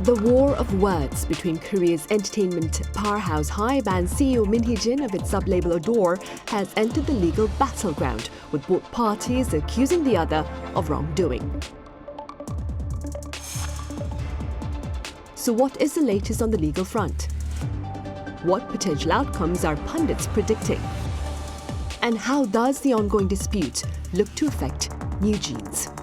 The war of words between Korea's entertainment powerhouse Hybe and CEO Min Hee-jin of its sub-label Ador has entered the legal battleground, with both parties accusing the other of wrongdoing. So what is the latest on the legal front? What potential outcomes are pundits predicting? And how does the ongoing dispute look to affect NewJeans?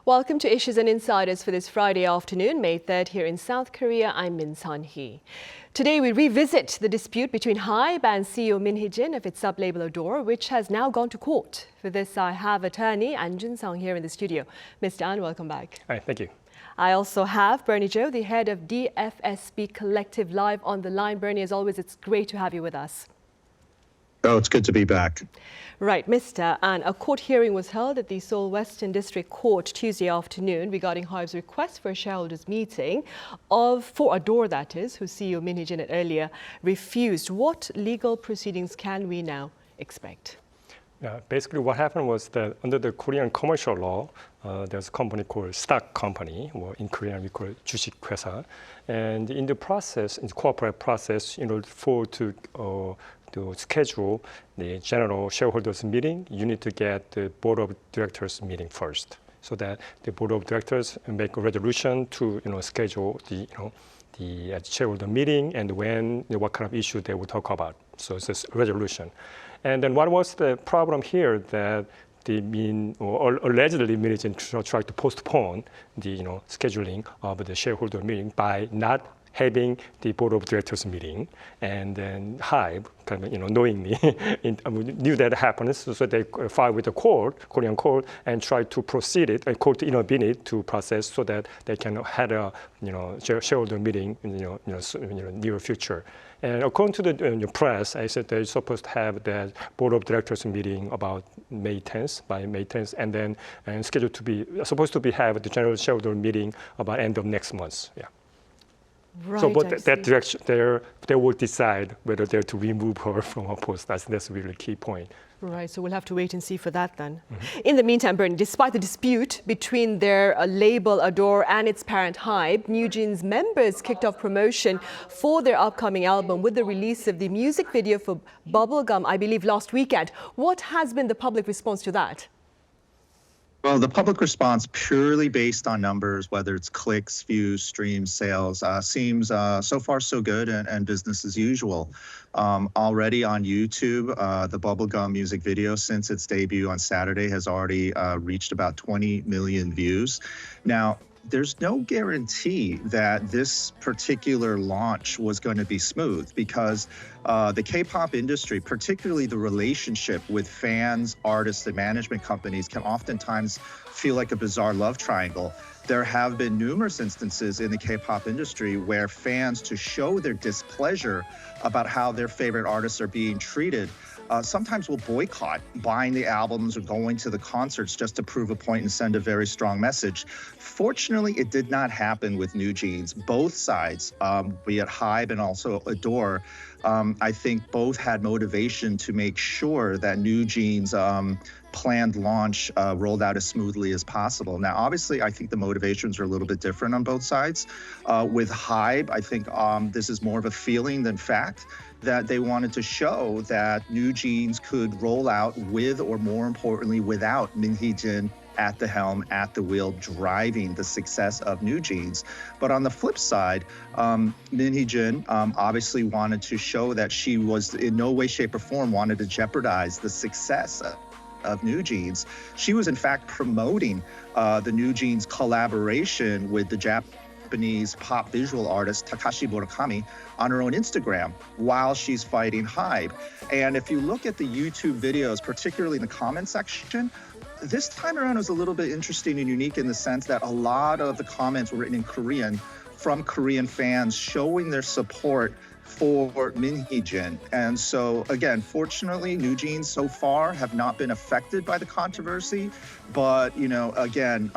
Welcome to Issues and Insiders for this Friday afternoon, May 3rd, here in South Korea. I'm Min Sunhee. Today we revisit the dispute between Hybe and CEO Min Hee-jin of its sub-label Ador, which has now gone to court. For this, I have Attorney An Junseong here in the studio. Mr. An, welcome back. Hi, thank you. I also have Bernie Cho, the head of DFSB Kollective, live on the line. Bernie, as always, it's great to have you with us. Oh, it's good to be back. Right, Mr. An, a court hearing was held at the Seoul Western District Court Tuesday afternoon regarding Hybe's request for a shareholders meeting for Ador, that is, whose CEO Min Hee-jin had earlier refused. What legal proceedings can we now expect? Yeah, basically what happened was that under the Korean commercial law, there's a company called stock company, or in Korean we call it 주식 회사. And in the process, in the corporate process, in order to schedule the general shareholders meeting, you need to get the board of directors meeting first, so that the board of directors make a resolution to schedule the shareholder meeting and what kind of issue they will talk about. So it's a resolution. And then what was the problem here, that allegedly Min Hee-jin tried to postpone the scheduling of the shareholder meeting by not having the board of directors meeting, and then Hybe, kind of, knowingly knew that happened, so they filed with the Korean court, and tried to proceed it, and court intervened it to process so that they can have a shareholder meeting in near future. And according to the press, I said they're supposed to have the board of directors meeting about May 10th, and then scheduled to be have the general shareholder meeting about end of next month. Yeah. Right, so, but that direction, they will decide whether they're to remove her from her post. That's a really key point. Right, so we'll have to wait and see for that then. Mm-hmm. In the meantime, Bernie, despite the dispute between their label Ador and its parent Hybe, NewJeans members kicked off promotion for their upcoming album with the release of the music video for Bubblegum, I believe, last weekend. What has been the public response to that? Well, the public response, purely based on numbers, whether it's clicks, views, streams, sales, seems so far so good and business as usual. Already on YouTube, the Bubblegum music video, since its debut on Saturday, has already reached about 20 million views. Now, there's no guarantee that this particular launch was going to be smooth, because the K-pop industry, particularly the relationship with fans, artists, and management companies, can oftentimes feel like a bizarre love triangle. There have been numerous instances in the K-pop industry where fans, to show their displeasure about how their favorite artists are being treated, sometimes will boycott buying the albums or going to the concerts just to prove a point and send a very strong message. Fortunately, it did not happen with NewJeans. Both sides, be it Hybe and also Ador, I think both had motivation to make sure that NewJeans' planned launch rolled out as smoothly as possible. Now, obviously, I think the motivations are a little bit different on both sides. With Hybe, I think this is more of a feeling than fact, that they wanted to show that NewJeans could roll out with, or more importantly, without Min Hee-jin at the helm, at the wheel, driving the success of NewJeans. But on the flip side, Min Hee-jin obviously wanted to show that she was in no way, shape, or form wanted to jeopardize the success of NewJeans. She was in fact promoting the NewJeans collaboration with the Japanese pop visual artist Takashi Murakami on her own Instagram while she's fighting Hybe. And if you look at the YouTube videos, particularly in the comment section, this time around was a little bit interesting and unique in the sense that a lot of the comments were written in Korean from Korean fans showing their support for Min Hee-jin. And so, again, fortunately, NewJeans so far have not been affected by the controversy. But, again,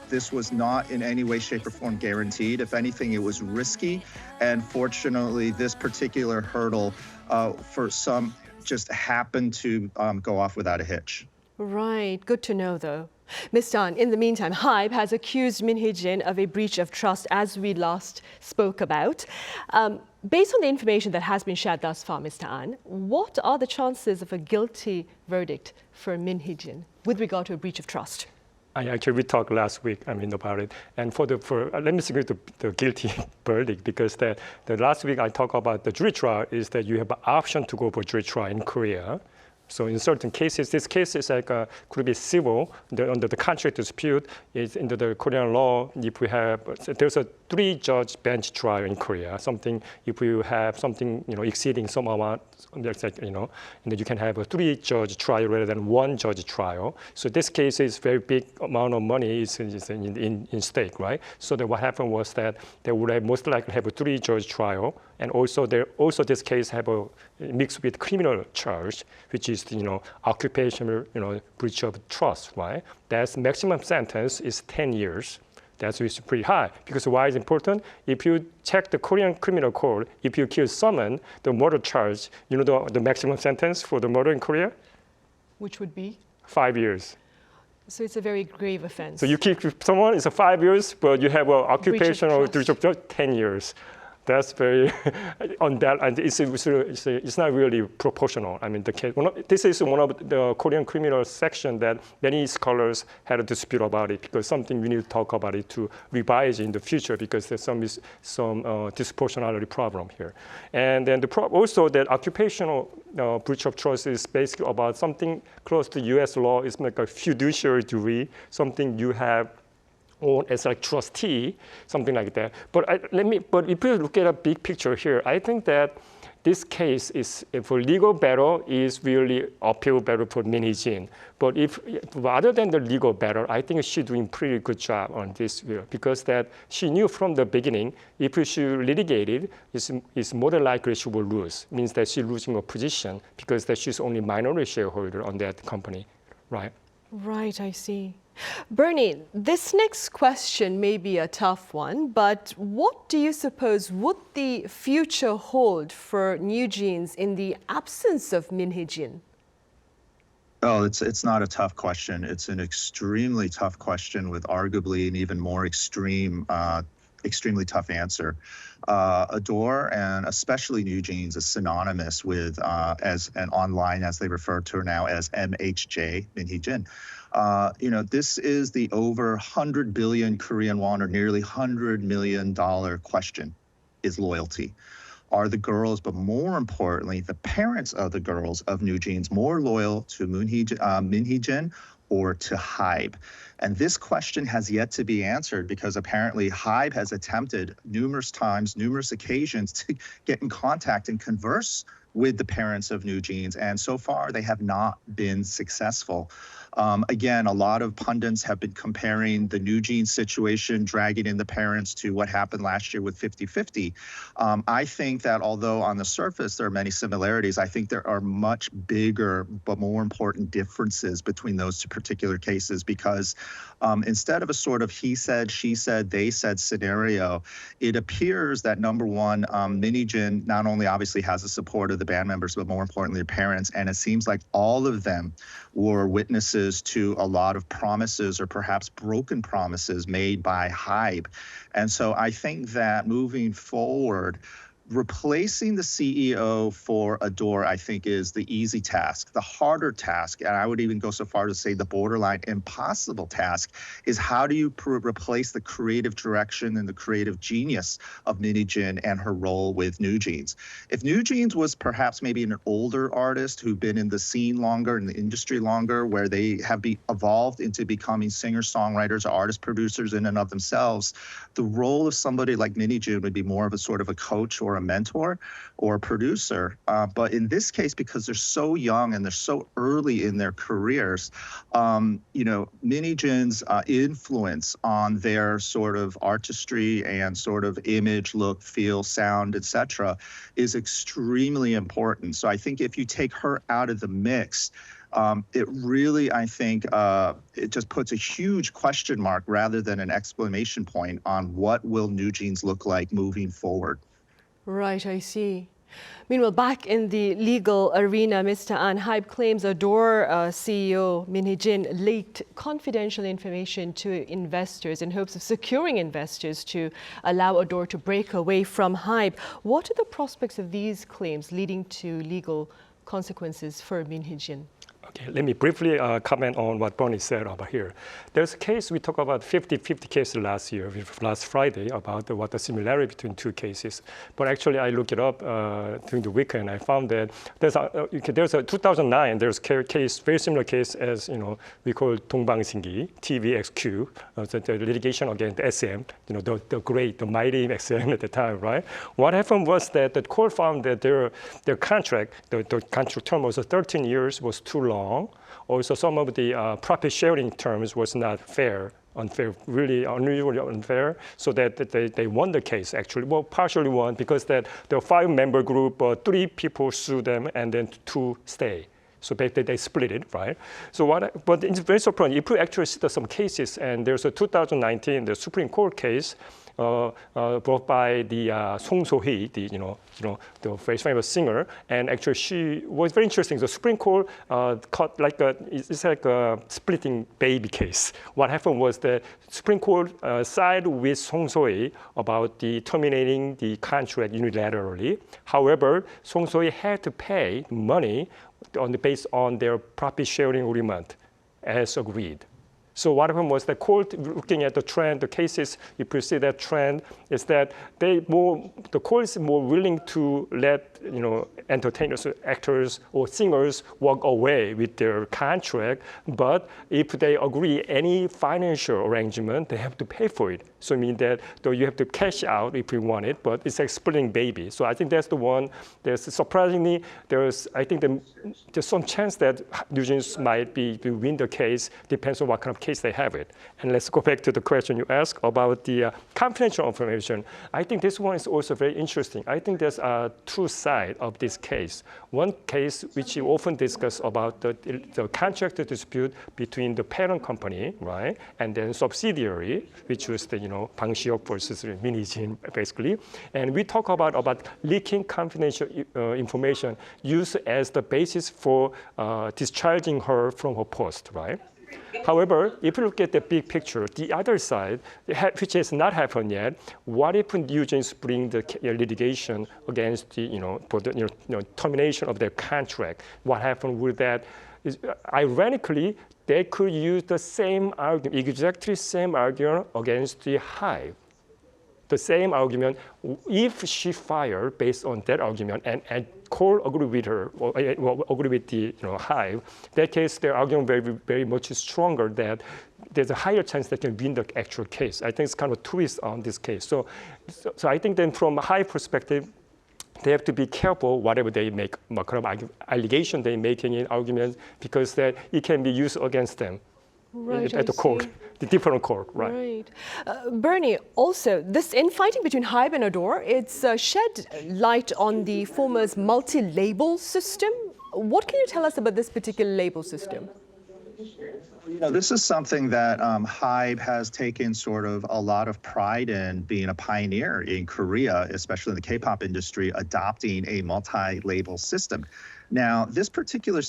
this was not in any way, shape, or form guaranteed. If anything, it was risky. And fortunately, this particular hurdle for some just happened to go off without a hitch. Right, good to know though. Ms. Tan, in the meantime, Hybe has accused Min Hee-jin of a breach of trust, as we last spoke about. Based on the information that has been shared thus far, Ms. Tan, what are the chances of a guilty verdict for Min Hee-jin with regard to a breach of trust? We talked last week, about it. And let me secure the guilty verdict, because the last week I talked about the jury trial is that you have an option to go for jury trial in Korea. So in certain cases, this case is could be civil under the contract dispute. Is under the Korean law. If we have, there's a 3-judge bench trial in Korea. If you have something exceeding some amount, and then you can have a 3-judge trial rather than 1-judge trial. So this case is very big amount of money is in stake, right? So that what happened was that they would have most likely have a 3-judge trial, and also this case have a mixed with criminal charge, which is occupational breach of trust, right? That's maximum sentence is 10 years. That's pretty high. Because why is important? If you check the Korean criminal code, if you kill someone, the murder charge, the maximum sentence for the murder in Korea? Which would be? 5 years. So it's a very grave offense. So you kill someone, it's 5 years, but you have an occupational breach of trust, 10 years. That's very on that, and it's not really proportional. The case. This is one of the Korean criminal section that many scholars had a dispute about it, because something we need to talk about it to revise in the future, because there's some disproportionality problem here. And then also that occupational breach of trust is basically about something close to U.S. law. It's like a fiduciary duty, something you have own as like trustee, something like that. But if you look at a big picture here, I think that this case is, for legal battle, is really uphill battle for Min Hee-jin. But rather than the legal battle, I think she's doing pretty good job on this, because that she knew from the beginning, if she litigated, it's more than likely she will lose. Means that she's losing her position, because that she's only minority shareholder on that company, right? Right, I see. Bernie, this next question may be a tough one, but what do you suppose would the future hold for NewJeans in the absence of Min Hee-jin? Oh, it's not a tough question. It's an extremely tough question with arguably an even more extremely tough answer. Ador and especially NewJeans is synonymous with, online as they refer to her now as MHJ, Min Hee-jin. This is the over 100 billion Korean won, or nearly $100 million question, is loyalty. Are the girls, but more importantly, the parents of the girls of NewJeans, more loyal to Min Hee-jin or to Hybe? And this question has yet to be answered, because apparently Hybe has attempted numerous times, numerous occasions to get in contact and converse with the parents of NewJeans, and so far they have not been successful. Again, a lot of pundits have been comparing the NewJeans situation, dragging in the parents, to what happened last year with 50/50. I think that although on the surface there are many similarities, I think there are much bigger but more important differences between those two particular cases, because instead of a sort of he said, she said, they said scenario, it appears that, number one, Min Hee-jin not only obviously has the support of the band members, but more importantly, the parents, and it seems like all of them were witnesses to a lot of promises, or perhaps broken promises, made by Hybe. And so I think that moving forward, replacing the CEO for Ador, I think, is the easy task. The harder task, and I would even go so far to say the borderline impossible task, is how do you replace the creative direction and the creative genius of Min Hee-jin and her role with NewJeans? If NewJeans was perhaps maybe an older artist who'd been in the scene longer, in the industry longer, where they have evolved into becoming singer-songwriters or artist-producers in and of themselves, the role of somebody like Min Hee-jin would be more of a sort of a coach or a mentor or a producer. But in this case, because they're so young and they're so early in their careers, Min Hee-jin's influence on their sort of artistry and sort of image, look, feel, sound, etc., is extremely important. So I think if you take her out of the mix, it really, I think, it just puts a huge question mark rather than an exclamation point on what will NewJeans look like moving forward. Right, I see. Meanwhile, back in the legal arena, Mr. An, Hybe claims Ador CEO Min Hee-jin leaked confidential information to investors in hopes of securing investors to allow Ador to break away from Hybe. What are the prospects of these claims leading to legal consequences for Min Hee-jin? Okay, let me briefly comment on what Bernie said over here. There's a case we talked about 50-50 case last year, last Friday, about what the similarity between two cases. But actually, I looked it up during the weekend. I found that there's a 2009. There's a case, very similar case as we call 동방신기 TVXQ, the litigation against SM, the great, the mighty SM at the time, right? What happened was that the court found that their contract, the contract term was 13 years, was too long. Also, some of the profit sharing terms was not fair, unfair, really unusually unfair, so that they won the case actually. Well, partially won because that the 5-member group, 3 people sued them and then 2 stay. So basically they split it, right? So but it's very surprising. If you actually see some cases, and there's a 2019 the Supreme Court case brought by the Song So-hee, the very famous singer, and actually she was very interesting. The Supreme Court caught it's like a splitting baby case. What happened was the Supreme Court sided with Song So-hee about the terminating the contract unilaterally. However, Song So-hee had to pay money based on their profit sharing agreement as agreed. So what happened was the court, looking at the trend, the cases, if you see that trend, is that the court is more willing to let entertainers, actors, or singers walk away with their contract. But if they agree any financial arrangement, they have to pay for it. So I mean that though you have to cash out if you want it, but it's like splitting baby. So I think that's the one. Surprisingly, there's some chance that NewJeans might win the case. Depends on what kind of case they have it. And let's go back to the question you asked about the confidential information. I think this one is also very interesting. I think there's 2 sides of this case. One case which you often discuss about the contract dispute between the parent company, right, and then subsidiary, which was the Bang Si-hyuk versus Min Hee-jin, basically. And we talk about leaking confidential information used as the basis for discharging her from her post, right? However, if you look at the big picture, the other side, which has not happened yet, what if NewJeans bring the litigation against for the termination of their contract? What happened with that? Ironically, they could use the same argument, exactly same argument against the Hybe. The same argument, if she fired based on that argument and court agree with her, or agree with the Hybe, that case their argument very, very much stronger that there's a higher chance they can win the actual case. I think it's kind of a twist on this case. So I think then from a Hybe perspective, they have to be careful whatever they make, what kind of allegation they're making in arguments, because that it can be used against them at the court, the different court, right? Right. Bernie, also, this infighting between Hybe and Ador, it's shed light on the former's multi-label system. What can you tell us about this particular label system? This is something that Hybe has taken sort of a lot of pride in, being a pioneer in Korea, especially in the K-pop industry, adopting a multi-label system. Now, this particular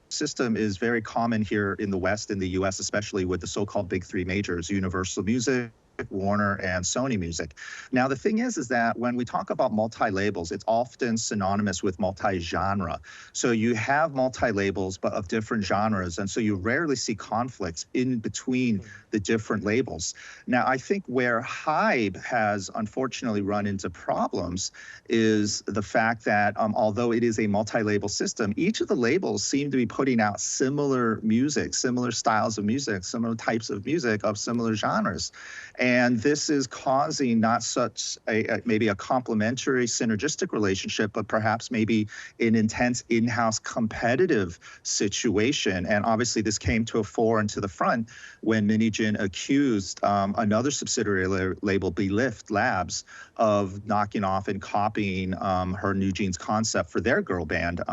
system is very common here in the West, in the US, especially with the so-called big 3 majors, Universal Music, Warner, and Sony Music. Now, the thing is that when we talk about multi-labels, it's often synonymous with multi-genre. So you have multi-labels, but of different genres, and so you rarely see conflicts in between the different labels. Now, I think where Hybe has unfortunately run into problems is the fact that although it is a multi-label system, each of the labels seem to be putting out similar music, similar styles of music, similar types of music of similar genres. And this is causing not such maybe a complementary synergistic relationship, but perhaps maybe an intense in-house competitive situation. And obviously this came to a fore and to the front when Min Hee-jin accused another subsidiary label, Belift Labs, of knocking off and copying her NewJeans concept for their girl band,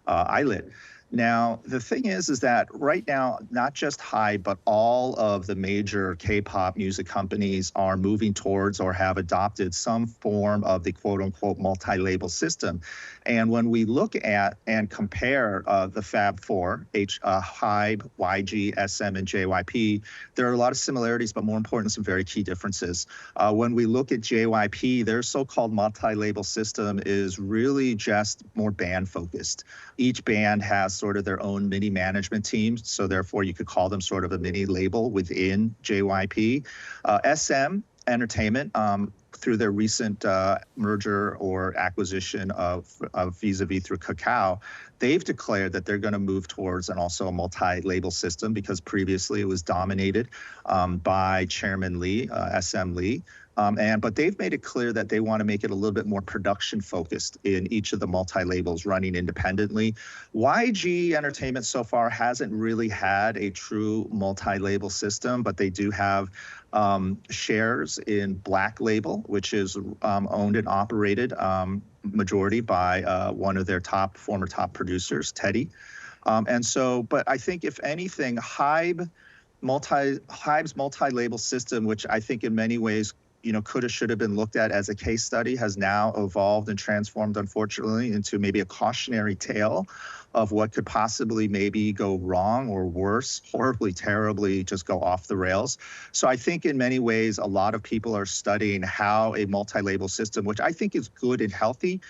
Islet. Now, the thing is that right now, not just Hybe, but all of the major K-pop music companies are moving towards or have adopted some form of the quote-unquote multi-label system. And when we look at and compare the Fab Four, Hybe, YG, SM, and JYP, there are a lot of similarities, but more important, some very key differences. When we look at JYP, their so-called multi-label system is really just more band-focused. Each band has sort of their own mini management team, so therefore you could call them sort of a mini label within JYP. SM Entertainment, through their recent merger or acquisition of Vis-a-Vis through Kakao, they've declared that they're going to move towards and also a multi-label system because previously it was dominated by Chairman Lee, SM Lee. But they've made it clear that they want to make it a little bit more production focused in each of the multi-labels running independently. YG Entertainment so far hasn't really had a true multi-label system, but they do have shares in Black Label, which is owned and operated majority by one of their former top producers, Teddy. But I think if anything, Hybe's multi-label system, which I think in many ways could have, should have been looked at as a case study, has now evolved and transformed, unfortunately, into maybe a cautionary tale of what could possibly maybe go wrong or worse, horribly, terribly just go off the rails. So I think in many ways, a lot of people are studying how a multi-label system, which I think is good and healthy,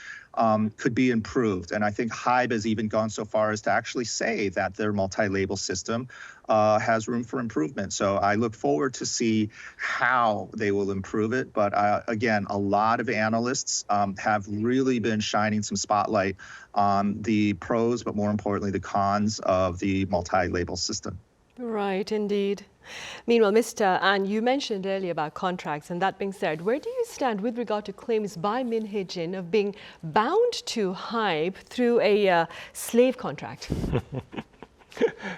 could be improved. And I think Hybe has even gone so far as to actually say that their multi-label system has room for improvement. So I look forward to see how they will improve it. But again, a lot of analysts have really been shining some spotlight on the pros, but more importantly, the cons of the multi-label system. Right, indeed. Meanwhile, Mr. An, you mentioned earlier about contracts, and that being said, where do you stand with regard to claims by Min Hee-jin of being bound to Hybe through a slave contract?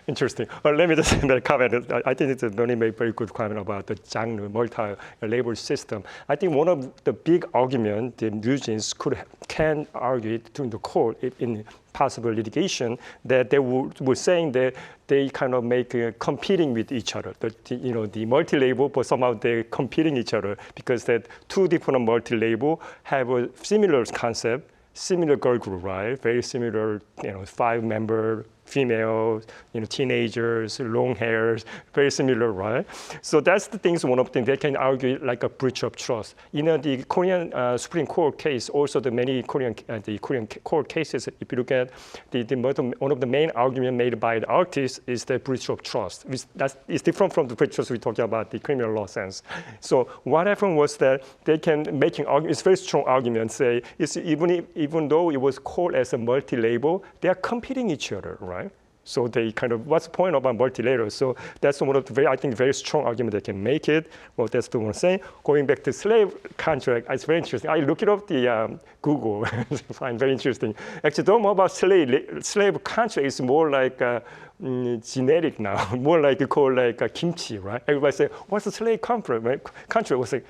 Interesting. Well, let me just comment. I think it's a very good comment about the genre multi-label system. I think one of the big arguments the NewJeans can argue during the court in possible litigation that they were saying that they kind of make competing with each other. The multi-label, but somehow they're competing each other because that two different multi-label have a similar concept, similar girl group, right? Very similar, 5-member females, teenagers, long hairs, very similar, right? So that's the things, one of them, they can argue like a breach of trust. The Korean Supreme Court case, also the many Korean court cases, if you look at one of the main arguments made by the artists is the breach of trust. It's different from the breach of trust we're talking about the criminal law sense. So what happened was that they can make an argument, it's a very strong argument, say, even though it was called as a multi-label, they are competing each other, right? So they what's the point about multi-label? So that's one of the very strong argument they can make it. Well, that's the one saying. Going back to slave contract, it's very interesting. I look it up the Google, I find very interesting. Actually, don't know about slave contract is more like generic now, more like you call like kimchi, right? Everybody say, what's a slave contract? Right? Contract was like,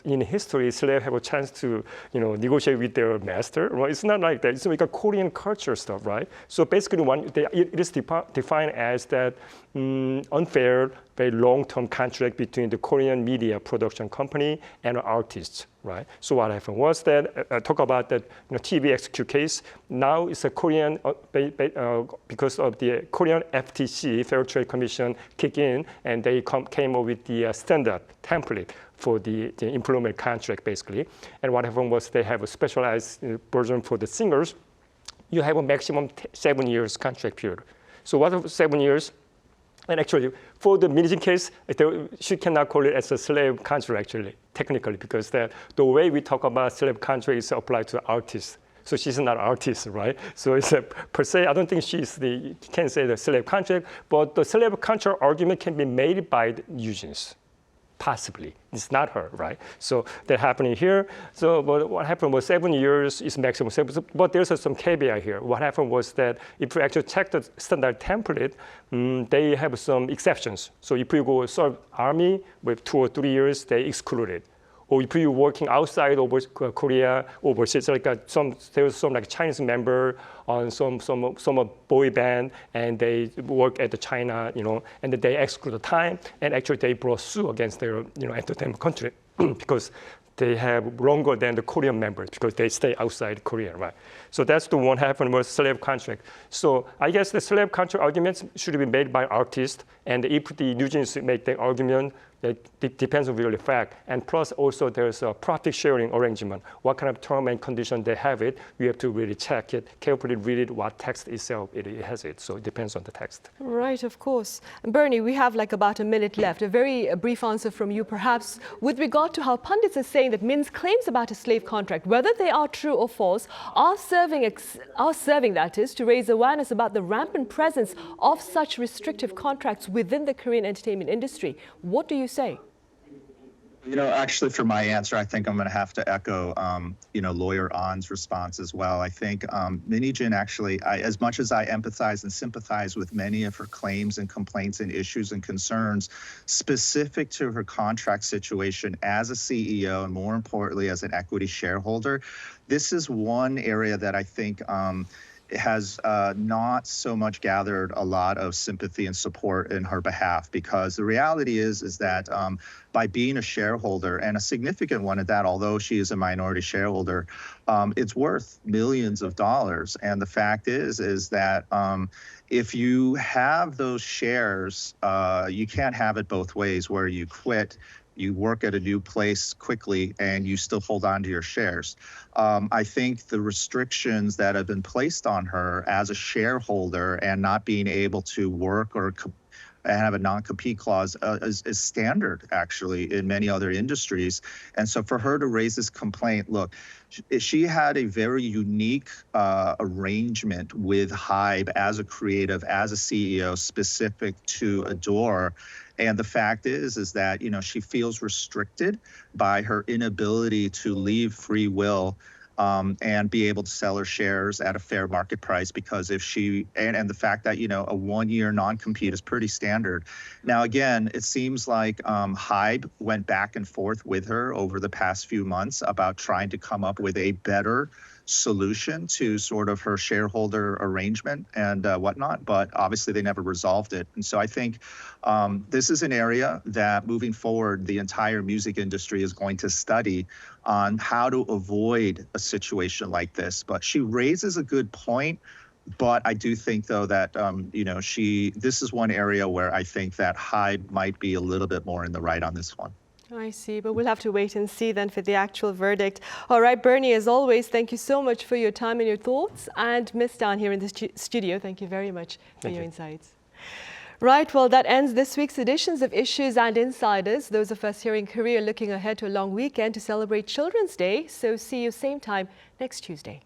in history, slaves have a chance to, negotiate with their master. Right? It's not like that. It's like a Korean culture stuff, right? So basically, it is defined as that unfair, very long-term contract between the Korean media production company and artists, right? So what happened was that talk about that TV execute case. Now it's a Korean because of the Korean FTC, Fair Trade Commission, kick in, and they came up with the standard template for the employment contract, basically. And what happened was they have a specialized version for the singers. You have a maximum 7 years contract period. So what are 7 years? And actually, for the Min Hee-jin case, she cannot call it as a slave contract, actually, technically, because the way we talk about slave contract is applied to artists. So she's not an artist, right? So it's per se, I don't think can say the slave contract, but the slave contract argument can be made by the NewJeans. Possibly, it's not her, right? So that happening here. So but what happened was 7 years is maximum. But there's some caveat here. What happened was that if you actually check the standard template, they have some exceptions. So if you go serve army with 2 or 3 years, they exclude it. Or if you're working outside Korea, overseas, there's some like Chinese member on some boy band, and they work at the China, and they exclude the time, and actually they brought suit against their, entertainment country because they have longer than the Korean members because they stay outside Korea, right? So that's the one happened with slave contract. So I guess the slave contract arguments should be made by artists, and if the NewJeans make the argument, it depends on really fact. And plus also there's a profit sharing arrangement. What kind of term and condition they have it, you have to really check it, carefully read it, what text itself it has it. So it depends on the text. Right, of course. And Bernie, we have like about a minute left. A very brief answer from you perhaps with regard to how pundits are saying that Min's claims about a slave contract, whether they are true or false, are serving that is to raise awareness about the rampant presence of such restrictive contracts within the Korean entertainment industry. What do you say? Actually, for my answer, I think I'm going to have to echo, lawyer An's response as well. I think Min Hee-jin actually, as much as I empathize and sympathize with many of her claims and complaints and issues and concerns specific to her contract situation as a CEO and more importantly as an equity shareholder, this is one area that I think has not so much gathered a lot of sympathy and support in her behalf, because the reality is that by being a shareholder, and a significant one at that, although she is a minority shareholder, it's worth millions of dollars. And the fact is that if you have those shares, you can't have it both ways, where you quit, you work at a new place quickly, and you still hold on to your shares. I think the restrictions that have been placed on her as a shareholder and not being able to work or have a non-compete clause is standard, actually, in many other industries. And so for her to raise this complaint, look, she had a very unique arrangement with Hybe as a creative, as a CEO, specific to Ador. And the fact is that, she feels restricted by her inability to leave free will and be able to sell her shares at a fair market price, because if she, and the fact that, a 1-year non-compete is pretty standard. Now, again, it seems like Hybe went back and forth with her over the past few months about trying to come up with a better solution to sort of her shareholder arrangement and whatnot, but obviously they never resolved it. And so I think this is an area that moving forward, the entire music industry is going to study on how to avoid a situation like this. But she raises a good point. But I do think, though, that, this is one area where I think that Hybe might be a little bit more in the right on this one. I see, but we'll have to wait and see then for the actual verdict. All right, Bernie, as always, thank you so much for your time and your thoughts. And Ms. Dan here in the studio, thank you very much for your insights. Right, well, that ends this week's editions of Issues and Insiders. Those of us here in Korea looking ahead to a long weekend to celebrate Children's Day. So see you same time next Tuesday.